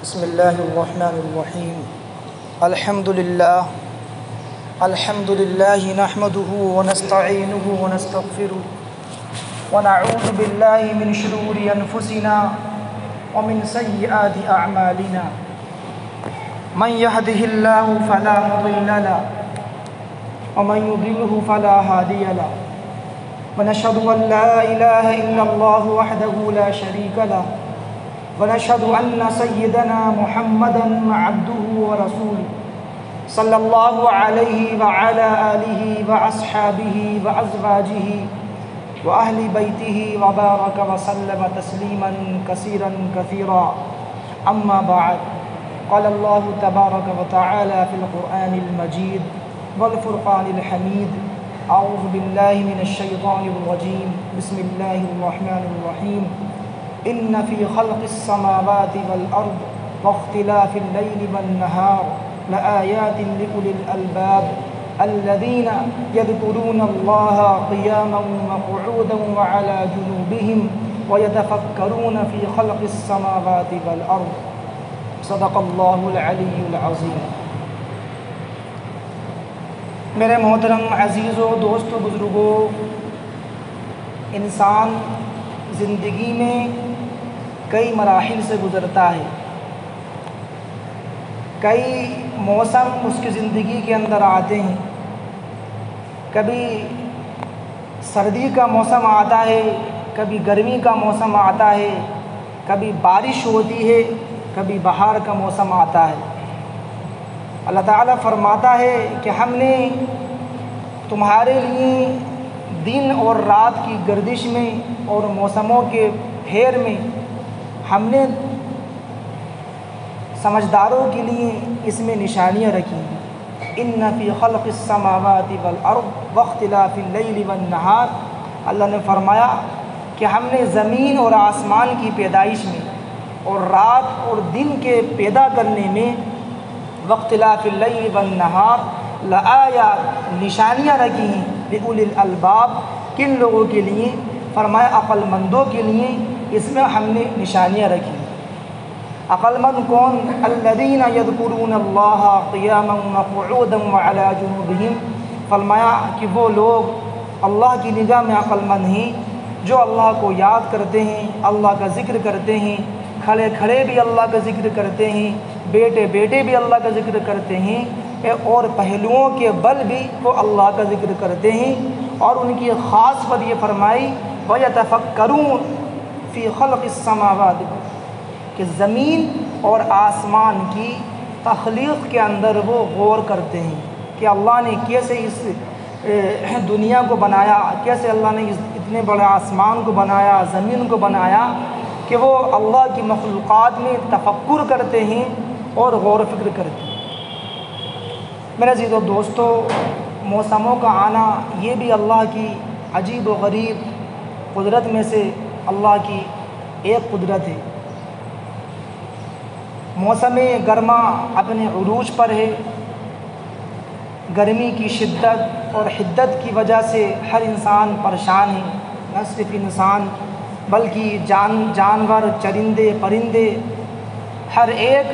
بسم الله الرحمن الرحيم. الحمد لله نحمده ونستعينه ونستغفره ونعوذ بالله من شرور أنفسنا ومن سيئات أعمالنا. من يهده الله فلا مضل له ومن يضلله فلا هادي له. ونشهد أن لا إله إلا الله وحده لا شريك له ونشهد أن سيدنا محمدًا عبده ورسوله صلى الله عليه وعلى آله وأصحابه وأزواجه وأهل بيته وبارك وسلم تسليمًا كثيرًا كثيرا. أما بعد، قال الله تبارك وتعالى في القرآن المجيد والفرقان الحميد: أعوذ بالله من الشيطان الرجيم. بسم الله الرحمن الرحيم. إن في خلق السماوات والأرض واختلاف الليل والنهار لآيات لأولي الألباب الذين يذكرون الله قياما وقعودا وعلى جنوبهم ويتفكرون في خلق السماوات والأرض. صدق اللہ العلی العظیم. میرے محترم عزیزوں، دوستوں، بزرگوں، انسان زندگی میں کئی مراحل سے گزرتا ہے. کئی موسم اس کی زندگی کے اندر آتے ہیں. کبھی سردی کا موسم آتا ہے، کبھی گرمی کا موسم آتا ہے، کبھی بارش ہوتی ہے، کبھی بہار کا موسم آتا ہے. اللہ تعالیٰ فرماتا ہے کہ ہم نے تمہارے لیے دن اور رات کی گردش میں اور موسموں کے پھیر میں ہم نے سمجھداروں کے لیے اس میں نشانیاں رکھی ہیں. ان فی خلق السماوات والارض واختلاف اللیل والنہار. اللہ نے فرمایا کہ ہم نے زمین اور آسمان کی پیدائش میں اور رات اور دن کے پیدا کرنے میں واختلاف اللیل والنہار لآیات نشانیاں رکھی ہیں لأولی الالباب. کن لوگوں کے لیے؟ فرمایا عقل مندوں کے لیے اس میں ہم نے نشانیاں رکھی. عقل مند کون؟ الذین یذکرون اللہ قیاما وقعودا وعلی جنوبہم. فرمایا کہ وہ لوگ اللہ کی نگاہ میں عقل مند ہیں جو اللہ کو یاد کرتے ہیں، اللہ کا ذکر کرتے ہیں، کھڑے کھڑے بھی اللہ کا ذکر کرتے ہیں، بیٹے بیٹے بھی اللہ کا ذکر کرتے ہیں، اور پہلوؤں کے بل بھی وہ اللہ کا ذکر کرتے ہیں. اور ان کی خاص بات یہ فرمائی وَيَتَفَكَّرُونَ فِي خَلْقِ السَّمَاوَاتِ، کہ زمین اور آسمان کی تخلیق کے اندر وہ غور کرتے ہیں کہ اللہ نے کیسے اس دنیا کو بنایا، کیسے اللہ نے اس اتنے بڑے آسمان کو بنایا، زمین کو بنایا، کہ وہ اللہ کی مخلوقات میں تفکر کرتے ہیں اور غور و فکر کرتے ہیں. میرے عزیزو دوستو، موسموں کا آنا یہ بھی اللہ کی عجیب و غریب قدرت میں سے اللہ کی ایک قدرت ہے. موسم گرما اپنے عروج پر ہے. گرمی کی شدت اور حدت کی وجہ سے ہر انسان پریشان ہے. نہ صرف انسان بلکہ جانور، چرندے، پرندے، ہر ایک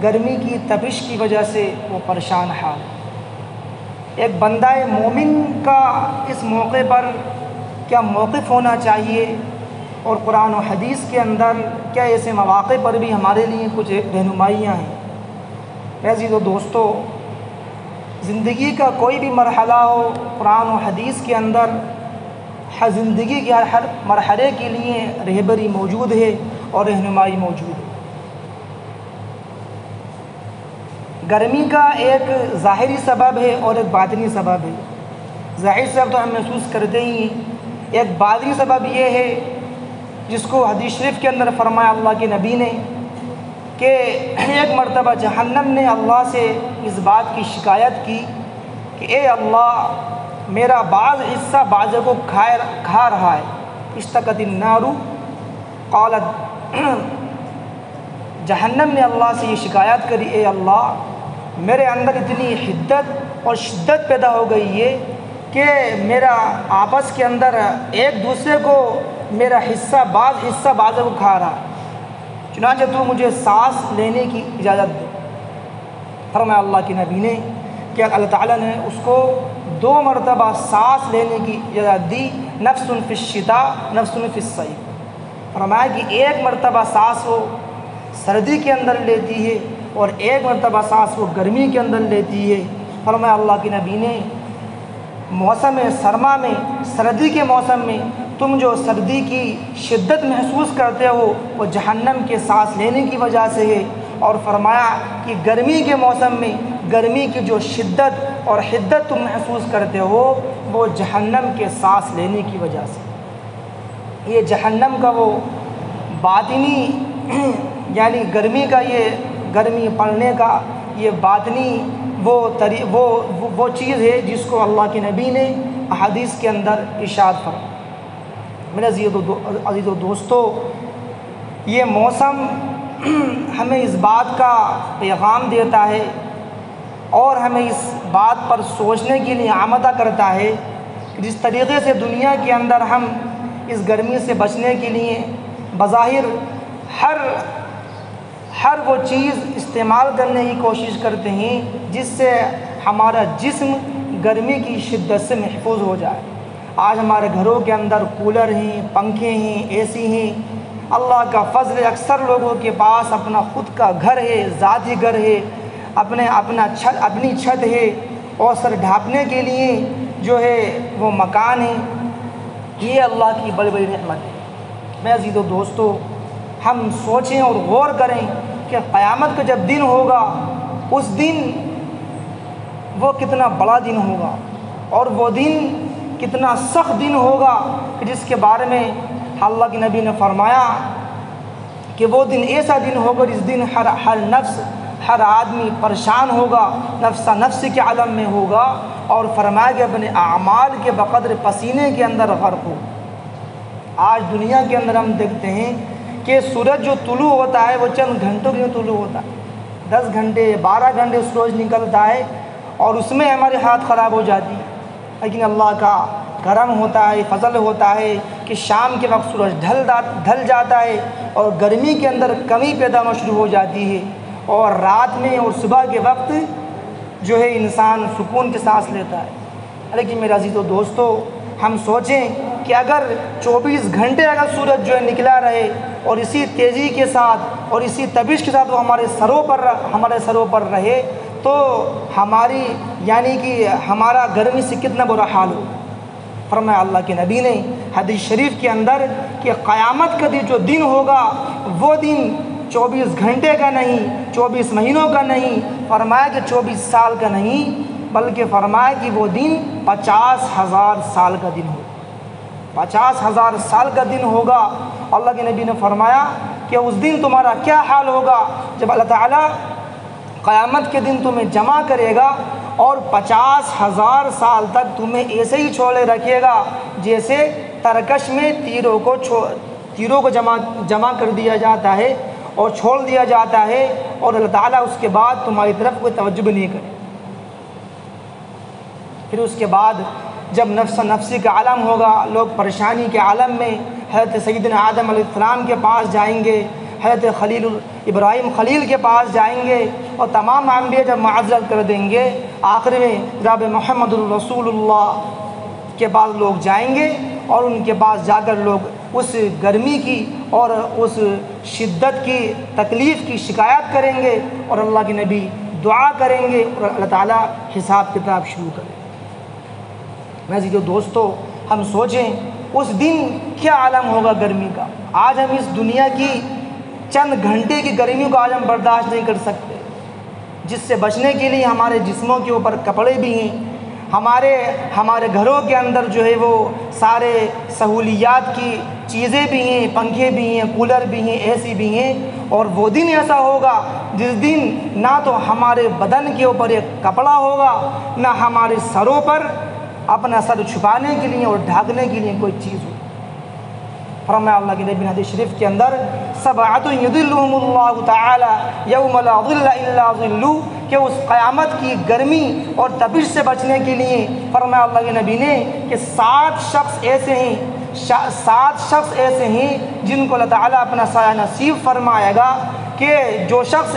گرمی کی تپش کی وجہ سے وہ پریشان حال. ایک بندہ مومن کا اس موقع پر کیا موقف ہونا چاہیے، اور قرآن و حدیث کے اندر کیا ایسے مواقع پر بھی ہمارے لیے کچھ رہنمائیاں ہیں. عزیزو دوستو، زندگی کا کوئی بھی مرحلہ ہو، قرآن و حدیث کے اندر ہر زندگی کے ہر مرحلے کے لیے رہبری موجود ہے اور رہنمائی موجود ہے. گرمی کا ایک ظاہری سبب ہے اور ایک باطنی سبب ہے. ظاہری سبب تو ہم محسوس کرتے ہی ہیں. ایک باطنی سبب یہ ہے جس کو حدیث شریف کے اندر فرمایا اللہ کے نبی نے کہ ایک مرتبہ جہنم نے اللہ سے اس بات کی شکایت کی کہ اے اللہ، میرا بعض حصہ بعض کو کھا رہا ہے. اشتکت النار. قالت، جہنم نے اللہ سے یہ شکایت کری، اے اللہ، میرے اندر اتنی حدت اور شدت پیدا ہو گئی ہے کہ میرا آپس کے اندر ایک دوسرے کو میرا حصہ بعض کو کھا رہا. چنانچہ تو مجھے سانس لینے کی اجازت دے۔ فرمایا اللہ کے نبی نے کہ اللہ تعالیٰ نے اس کو 2 مرتبہ سانس لینے کی اجازت دی، نفس فی الشتاء نفس فی الصیف۔ فرمایا کہ ایک مرتبہ سانس وہ سردی کے اندر لیتی ہے اور ایک مرتبہ سانس وہ گرمی کے اندر لیتی ہے۔ فرمایا اللہ کے نبی نے موسم سرما میں، سردی کے موسم میں تم جو سردی کی شدت محسوس کرتے ہو وہ جہنم کے سانس لینے کی وجہ سے ہے، اور فرمایا کہ گرمی کے موسم میں گرمی کی جو شدت اور حدت تم محسوس کرتے ہو وہ جہنم کے سانس لینے کی وجہ سے۔ یہ جہنم کا وہ باطنی یعنی گرمی کا، یہ گرمی پڑنے کا یہ باطنی وہ چیز ہے جس کو اللہ کے نبی نے احادیث کے اندر ارشاد فرمایا۔ میرے عزیز و دوستو، یہ موسم ہمیں اس بات کا پیغام دیتا ہے اور ہمیں اس بات پر سوچنے کے لیے آمادہ کرتا ہے کہ جس طریقے سے دنیا کے اندر ہم اس گرمی سے بچنے کے لیے بظاہر ہر وہ چیز استعمال کرنے کی کوشش کرتے ہیں جس سے ہمارا جسم گرمی کی شدت سے محفوظ ہو جائے۔ آج ہمارے گھروں کے اندر کولر ہیں، پنکھے ہیں، اے سی ہیں۔ اللہ کا فضل ہے، اکثر لوگوں کے پاس اپنا خود کا گھر ہے، ذاتی گھر ہے، اپنی چھت ہے، اور سر ڈھانپنے کے لیے جو ہے وہ مکان ہے۔ یہ اللہ کی بڑی بڑی نعمت ہے۔ میرے عزیز و دوستو، ہم سوچیں اور غور کریں کہ قیامت کا جب دن ہوگا اس دن وہ کتنا بڑا دن ہوگا، اور وہ دن کتنا سخت دن ہوگا کہ جس کے بارے میں اللہ کے نبی نے فرمایا کہ وہ دن ایسا دن ہوگا جس دن ہر نفس، ہر آدمی پریشان ہوگا، نفس کے عالم میں ہوگا، اور فرمایا کہ اپنے اعمال کے بقدر پسینے کے اندر غرق ہو۔ آج دنیا کے اندر ہم دیکھتے ہیں کہ سورج جو طلوع ہوتا ہے وہ چند گھنٹوں کے لیے طلوع ہوتا ہے، 10 گھنٹے 12 گھنٹے سورج نکلتا ہے اور اس میں ہماری حالت خراب ہو جاتی ہے۔ لیکن اللہ کا کرم ہوتا ہے، فضل ہوتا ہے کہ شام کے وقت سورج ڈھل جاتا ہے اور گرمی کے اندر کمی پیدا ہونا شروع ہو جاتی ہے، اور رات میں اور صبح کے وقت جو ہے انسان سکون کی سانس لیتا ہے۔ لیکن میرے عزیز و دوستو، ہم سوچیں کہ اگر 24 گھنٹے اگر سورج جو ہے نکلا رہے اور اسی تیزی کے ساتھ اور اسی تبش کے ساتھ وہ ہمارے سروں پر رہے تو ہماری یعنی کہ ہمارا گرمی سے کتنا برا حال ہو۔ فرمایا اللہ کے نبی نے حدیث شریف کے اندر کہ قیامت کا جو دن ہوگا وہ دن 24 گھنٹے کا نہیں، 24 مہینوں کا نہیں، فرمایا کہ 24 سال کا نہیں، بلکہ فرمایا کہ وہ دن 50,000 سال کا دن ہوگا۔ 50,000 سال کا دن ہوگا۔ اللہ کے نبی نے فرمایا کہ اس دن تمہارا کیا حال ہوگا جب اللہ تعالیٰ قیامت کے دن تمہیں جمع کرے گا اور 50,000 سال تک تمہیں ایسے ہی چھوڑے رکھے گا جیسے ترکش میں تیروں کو جمع کر دیا جاتا ہے اور چھوڑ دیا جاتا ہے، اور اللہ تعالیٰ اس کے بعد تمہاری طرف کوئی توجہ بھی نہیں کرے۔ پھر اس کے بعد جب نفسی کا عالم ہوگا، لوگ پریشانی کے عالم میں حضرت سیدنا آدم علیہ السلام کے پاس جائیں گے، حضرت ابراہیم خلیل کے پاس جائیں گے، اور تمام انبیاء جب معذرت کر دیں گے، آخر میں جناب محمد الرسول اللہ کے پاس لوگ جائیں گے، اور ان کے پاس جا کر لوگ اس گرمی کی اور اس شدت کی تکلیف کی شکایت کریں گے، اور اللہ کے نبی دعا کریں گے اور اللہ تعالیٰ حساب کتاب شروع کریں گے۔ میرے عزیزو دوستو، ہم سوچیں اس دن کیا عالم ہوگا گرمی کا۔ آج ہم اس دنیا کی چند گھنٹے کی گرمی کو آج ہم برداشت نہیں کر سکتے، جس سے بچنے کے لیے ہمارے جسموں کے اوپر کپڑے بھی ہیں، ہمارے گھروں کے اندر جو ہے وہ سارے سہولیات کی چیزیں بھی ہیں، پنکھے بھی ہیں، کولر بھی ہیں، اے سی بھی ہیں، اور وہ دن ایسا ہوگا جس دن نہ تو ہمارے بدن کے اوپر ایک کپڑا ہوگا، نہ ہمارے سروں پر اپنا سر چھپانے کے لیے اور ڈھانکنے کے لیے کوئی چیز ہو۔ فرمایا اللہ کے نبی حدیث شریف کے اندر سبعۃ یظلھم اللہ تعالی یوم لا ظل الا ظلہ، کہ اس قیامت کی گرمی اور تپش سے بچنے کے لیے فرمایا اللہ کے نبی نے کہ 7 شخص ایسے ہیں 7 شخص ایسے ہیں جن کو اللہ تعالیٰ اپنا سایہ نصیب فرمائے گا کہ جو شخص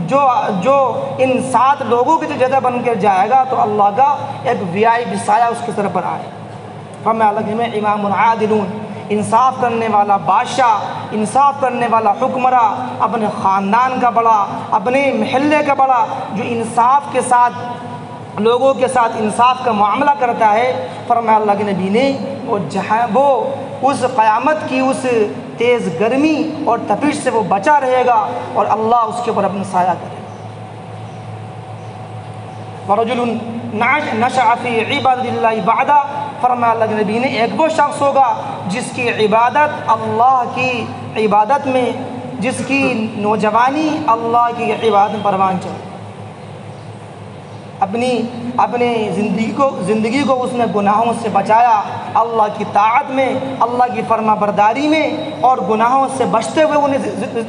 جو ان 7 لوگوں کی جگہ بن کر جائے گا تو اللہ کا ایک VIP سایہ اس کے سر پر آئے۔ فرمایا اللہ میں امام عادلون، انصاف کرنے والا بادشاہ، انصاف کرنے والا حکمراں، اپنے خاندان کا بڑا، اپنے محلے کا بڑا، جو انصاف کے ساتھ لوگوں کے ساتھ انصاف کا معاملہ کرتا ہے، فرمایا اللہ کے نبی نے وہ اس قیامت کی اس تیز گرمی اور تپش سے وہ بچا رہے گا اور اللہ اس کے اوپر اپنا سایہ کرے گا۔ وَرَجُلٌ نَشَأَ فِي عِبَادَةِ اللَّهِ بَعْدَ، فرمایا اللہ کے نبی نے ایک وہ شخص ہوگا جس کی عبادت اللہ کی عبادت میں، جس کی نوجوانی اللہ کی عبادت میں پروان چلے، اپنی زندگی کو اس نے گناہوں سے بچایا، اللہ کی طاعت میں، اللہ کی فرما برداری میں اور گناہوں سے بچتے ہوئے انہیں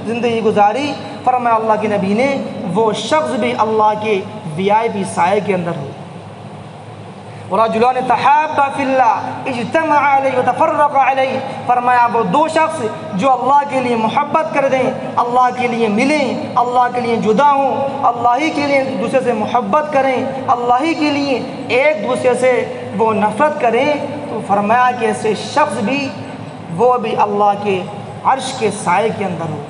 زندگی گزاری۔ فرمایا اللہ کے نبی نے وہ شخص بھی اللہ کے VIP سائے کے اندر ہو۔ وَرَجُلَانِ تَحَابَّا فِي اللَّهِ اجْتَمَعَا عَلَيْهِ وَتَفَرَّقَا عَلَيْهِ، فرمایا وہ 2 شخص جو اللہ کے لیے محبت کر دیں، اللہ کے لیے ملیں، اللہ کے لیے جدا ہوں، اللہ ہی کے لیے ایک دوسرے سے محبت کریں، اللہ ہی کے لیے ایک دوسرے سے وہ نفرت کریں، تو فرمایا کہ ایسے شخص بھی وہ بھی اللہ کے عرش کے سائے کے اندر ہو۔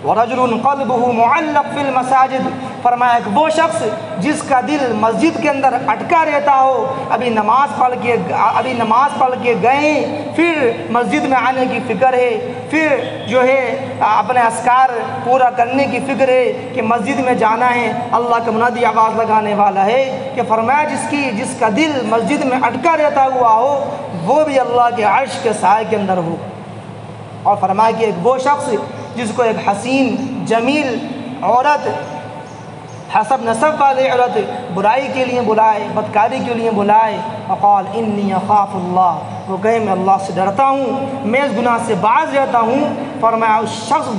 وَرَجُلٌ قَلْبُهُ مُعَلَّقٌ فِي الْمَسَاجِدِ، فرمایا کہ وہ شخص جس کا دل مسجد کے اندر اٹکا رہتا ہو، ابھی نماز پڑھ کے گئے، پھر مسجد میں آنے کی فکر ہے، پھر جو ہے اپنے اذکار پورا کرنے کی فکر ہے کہ مسجد میں جانا ہے، اللہ کا منادی آواز لگانے والا ہے، کہ فرمایا جس کا دل مسجد میں اٹکا رہتا ہوا ہو وہ بھی اللہ کے عرش کے سائے کے اندر ہو۔ اور فرمایا کہ ایک وہ شخص جس کو ایک حسین جمیل عورت، حسب نسب والی عورت برائی کے لیے بلائے، بدکاری کے لیے بلائے، وقال انی اخاف اللہ، وہ کہے میں اللہ سے ڈرتا ہوں، میں اس گناہ سے باز رہتا ہوں، فرمایا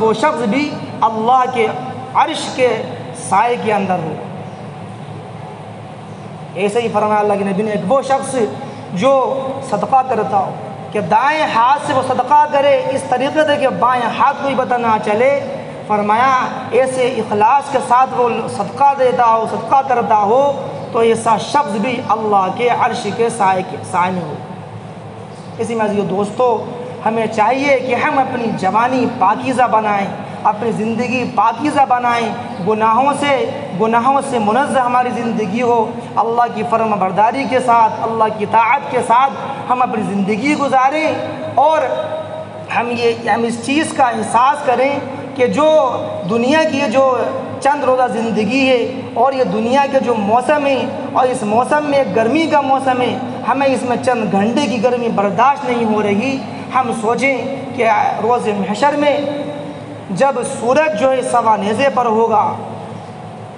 وہ شخص بھی اللہ کے عرش کے سائے کے اندر ہو۔ ایسے ہی فرمایا اللہ کے نبی نے ایک وہ شخص جو صدقہ کرتا ہو کہ دائیں ہاتھ سے وہ صدقہ کرے اس طریقے سے کہ بائیں ہاتھ کو ہی پتہ نہ چلے، فرمایا ایسے اخلاص کے ساتھ وہ صدقہ دیتا ہو، صدقہ کرتا ہو، تو ایسا شخص بھی اللہ کے عرش کے سائے میں ہو۔ اسی مزید دوستو، ہمیں چاہیے کہ ہم اپنی جوانی پاکیزہ بنائیں، اپنی زندگی پاکیزہ بنائیں، گناہوں سے منزہ ہماری زندگی ہو، اللہ کی فرم برداری کے ساتھ، اللہ کی طاعت کے ساتھ ہم اپنی زندگی گزاریں، اور ہم اس چیز کا احساس کریں کہ جو دنیا کی جو چند روزہ زندگی ہے اور یہ دنیا کے جو موسم ہے، اور اس موسم میں گرمی کا موسم ہے، ہمیں اس میں چند گھنٹے کی گرمی برداشت نہیں ہو رہی، ہم سوچیں کہ روز محشر میں جب سورج جو ہے سوا نیزے پر ہوگا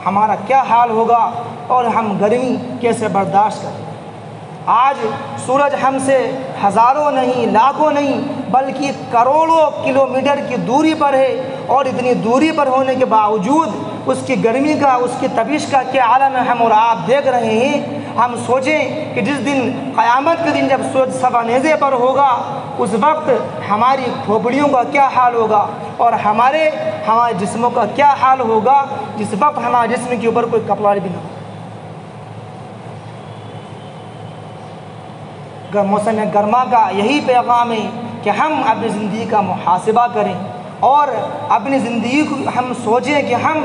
ہمارا کیا حال ہوگا اور ہم گرمی کیسے برداشت کریں۔ آج سورج ہم سے ہزاروں نہیں، لاکھوں نہیں، بلکہ کروڑوں کلومیٹر کی دوری پر ہے، اور اتنی دوری پر ہونے کے باوجود اس کی گرمی کا، اس کی تپش کا کیا عالم ہے ہم اور آپ دیکھ رہے ہیں۔ ہم سوچیں کہ جس دن قیامت کے دن جب سورج سوا نیزے پر ہوگا اس وقت ہماری کھوپڑیوں کا کیا حال ہوگا اور ہمارے جسموں کا کیا حال ہوگا جس وقت ہمارے جسم کے اوپر کوئی کپڑا بھی نہ ہو۔ موسم گرما کا یہی پیغام ہے کہ ہم اپنی زندگی کا محاسبہ کریں اور اپنی زندگی کو ہم سوچیں کہ ہم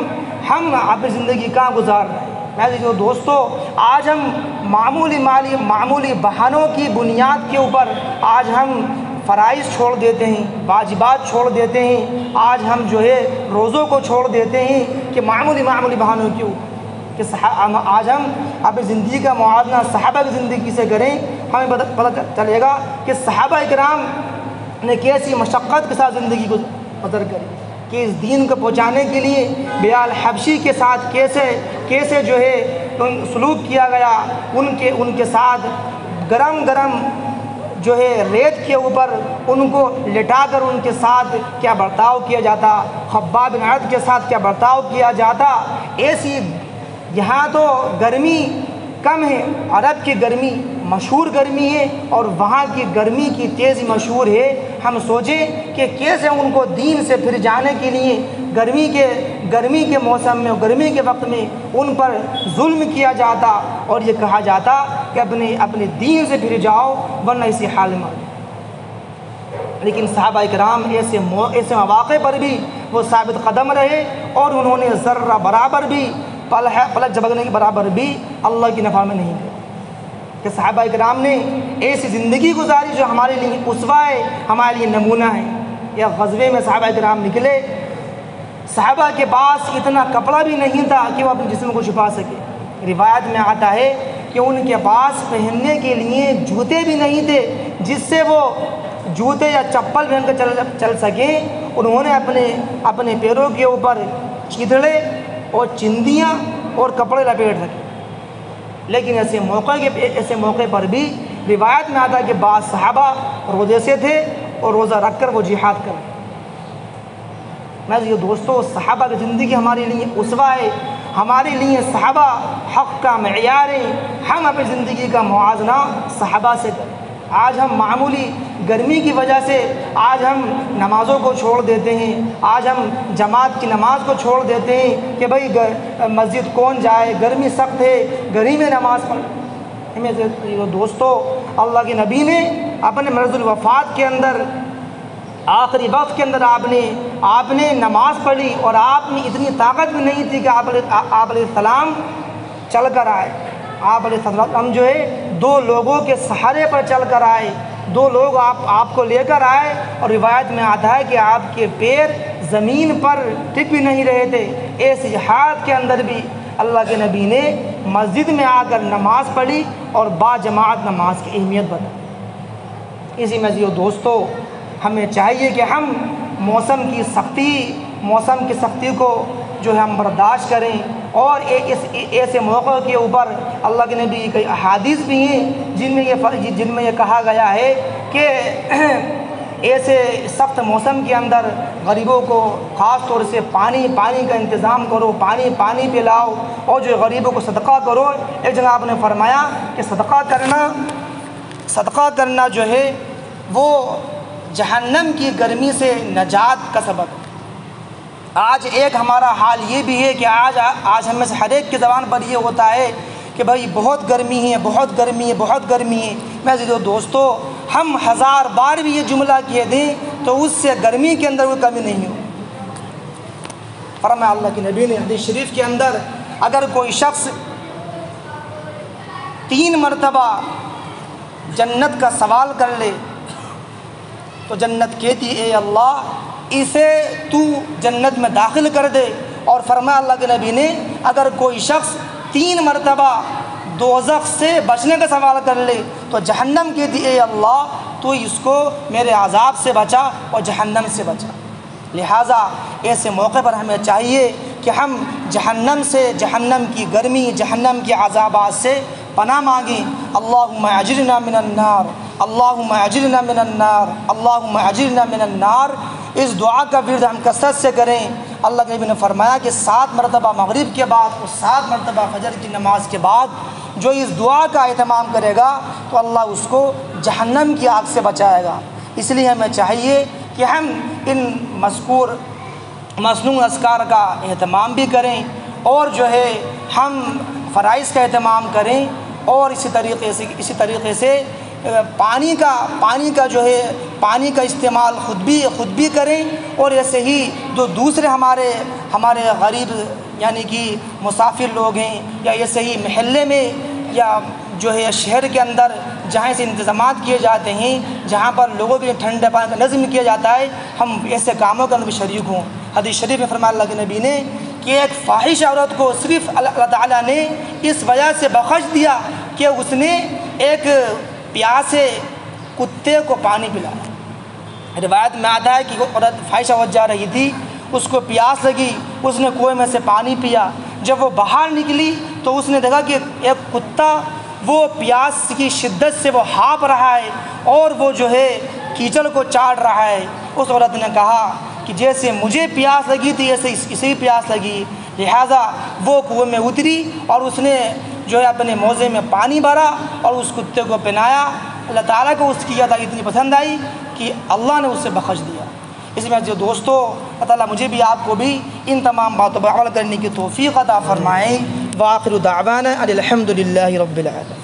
اپنی زندگی کہاں گزار رہے ہیں۔ میرے جو دوستو، آج ہم معمولی بہانوں کی بنیاد کے اوپر آج ہم فرائض چھوڑ دیتے ہیں، واجبات چھوڑ دیتے ہیں، آج ہم جو ہے روزوں کو چھوڑ دیتے ہیں کہ معمولی بہانوں کے اوپر، کہ آج ہم اپنی زندگی کا موازنہ صحابہ کی زندگی سے کریں، ہمیں پتہ چلے گا کہ صحابہ کرام نے کیسی مشقت کے ساتھ زندگی کو بسر کری، کہ اس دین کو پہنچانے کے لیے بلال حبشی کے ساتھ کیسے جو ہے سلوک کیا گیا، ان کے ساتھ گرم جو ہے ریت کے اوپر ان کو لٹا کر ان کے ساتھ کیا برتاؤ کیا جاتا، خباب بن عرد کے ساتھ کیا برتاؤ کیا جاتا۔ ایسی یہاں تو گرمی کم ہے۔ عرب کی گرمی مشہور گرمی ہے اور وہاں کی گرمی کی تیزی مشہور ہے۔ ہم سوچیں کہ کیسے ان کو دین سے پھر جانے کے لیے گرمی کے موسم میں، گرمی کے وقت میں ان پر ظلم کیا جاتا اور یہ کہا جاتا کہ اپنے دین سے پھر جاؤ ورنہ اسی حال میں مر جاؤ۔ لیکن صحابہ کرام ایسے مواقع پر بھی وہ ثابت قدم رہے اور انہوں نے ذرہ برابر بھی پلک جھپکنے کے برابر بھی اللہ کی نافرمانی نہیں کی کہ صحابہ کرام نے ایسی زندگی گزاری جو ہمارے لیے اسوہ ہے، ہمارے لیے نمونہ ہے۔ یا غزوے میں صحابہ کرام نکلے، صحابہ کے پاس اتنا کپڑا بھی نہیں تھا کہ وہ اپنے جسم کو چھپا سکے۔ روایت میں آتا ہے کہ ان کے پاس پہننے کے لیے جوتے بھی نہیں تھے جس سے وہ جوتے یا چپل پہن کر چل سکیں۔ انہوں نے اپنے پیروں کے اوپر چیتڑے اور چندیاں اور کپڑے لپیٹ رکھے۔ لیکن ایسے موقع پر بھی روایت میں آتا ہے کہ بعض صحابہ روزے سے تھے اور روزہ رکھ کر وہ جہاد کر۔ میں یہ دوستو، صحابہ کی زندگی ہمارے لیے اسوہ ہے، ہمارے لیے صحابہ حق کا معیار ہے۔ ہم اپنی زندگی کا موازنہ صحابہ سے کریں۔ آج ہم معمولی گرمی کی وجہ سے آج ہم نمازوں کو چھوڑ دیتے ہیں، آج ہم جماعت کی نماز کو چھوڑ دیتے ہیں کہ بھائی مسجد کون جائے، گرمی سخت ہے، گھر میں نماز پڑھ۔ دوستو، اللہ کے نبی نے اپنے مرض الوفات کے اندر، آخری وقت کے اندر آپ نے نماز پڑھی اور آپ میں اتنی طاقت بھی نہیں تھی کہ آپ علیہ السلام چل کر آئے۔ آپ علیہ السلام جو ہے دو لوگوں کے سہارے پر چل کر آئے، دو لوگ آپ کو لے کر آئے اور روایت میں آتا ہے کہ آپ کے پیر زمین پر ٹک بھی نہیں رہے تھے۔ ایسی حالت کے اندر بھی اللہ کے نبی نے مسجد میں آ کر نماز پڑھی اور با جماعت نماز کی اہمیت بتائی۔ اسی مزید دوستو، ہمیں چاہیے کہ ہم موسم کی سختی کو جو ہے ہم برداشت کریں اور ایسے موقع کے اوپر اللہ کے نبی کئی احادیث بھی ہیں جن میں یہ کہا گیا ہے کہ ایسے سخت موسم کے اندر غریبوں کو خاص طور سے پانی کا انتظام کرو، پانی پلاؤ اور جو غریبوں کو صدقہ کرو۔ ایک جگہ آپ نے فرمایا کہ صدقہ کرنا جو ہے وہ جہنم کی گرمی سے نجات کا سبب۔ آج ایک ہمارا حال یہ بھی ہے کہ آج ہم میں سے ہر ایک کی زبان پر یہ ہوتا ہے کہ بھائی بہت گرمی ہے، بہت گرمی ہے، بہت گرمی ہے۔ میں دوستو، ہم 1000 بار بھی یہ جملہ کہہ دیں تو اس سے گرمی کے اندر کوئی کمی نہیں ہو۔ فرمایا اللہ کے نبی نے حدیث شریف کے اندر، اگر کوئی شخص 3 مرتبہ جنت کا سوال کر لے تو جنت کہتی اے اللہ اسے تو جنت میں داخل کر دے۔ اور فرمایا اللہ کے نبی نے، اگر کوئی شخص 3 مرتبہ دوزخ سے بچنے کا سوال کر لے تو جہنم کہتی اے اللہ تو اس کو میرے عذاب سے بچا اور جہنم سے بچا۔ لہٰذا ایسے موقع پر ہمیں چاہیے کہ ہم جہنم کی گرمی، جہنم کے عذابات سے پناہ مانگیں۔ اللہم اجرنا من النار، اللہم اجرنا من النار، اللہم اجرنا من النار۔ اس دعا کا ورد ہم کثرت سے کریں۔ اللہ کے نبی نے فرمایا کہ 7 مرتبہ مغرب کے بعد اور 7 مرتبہ فجر کی نماز کے بعد جو اس دعا کا اہتمام کرے گا تو اللہ اس کو جہنم کی آگ سے بچائے گا۔ اس لیے ہمیں چاہیے کہ ہم ان مذکور مصنوع اذکار کا اہتمام بھی کریں اور جو ہے ہم فرائض کا اہتمام کریں اور اسی طریقے سے پانی کا استعمال خود بھی کریں اور ایسے ہی جو دوسرے ہمارے غریب یعنی کہ مسافر لوگ ہیں یا ایسے ہی محلے میں یا جو ہے شہر کے اندر جہاں سے انتظامات کیے جاتے ہیں، جہاں پر لوگوں کے ٹھنڈے پانی کا نظم کیا جاتا ہے، ہم ایسے کاموں کے اندر بھی شریک ہوں۔ حدیث شریف میں فرمایا اللہ کے نبی نے کہ ایک فاحش عورت کو صرف اللہ تعالیٰ نے اس وجہ سے بخش دیا کہ اس نے ایک پیاسے کتے کو پانی پلایا۔ روایت میں آتا ہے کہ وہ عورت فاحش عورت جا رہی تھی، اس کو پیاس لگی، اس نے کنویں میں سے پانی پیا۔ جب وہ باہر نکلی تو اس نے دیکھا کہ ایک کتا وہ پیاس کی شدت سے وہ ہانپ رہا ہے اور وہ جو ہے کیچڑ کو چاٹ رہا ہے۔ اس عورت نے کہا کہ جیسے مجھے پیاس لگی تھی ایسے اسے پیاس لگی، لہٰذا وہ کنویں میں اتری اور اس نے جو ہے اپنے موزے میں پانی بھرا اور اس کتے کو پہنایا، اللہ تعالیٰ کو اس کی ادا اتنی پسند آئی کہ اللہ نے اسے بخش دیا۔ اس میں جو دوستو، اللہ تعالیٰ مجھے بھی آپ کو بھی ان تمام باتوں پر عمل کرنے کی توفیق عطا فرمائیں۔ وآخر دعوانا ان الحمد للہ رب العالمین۔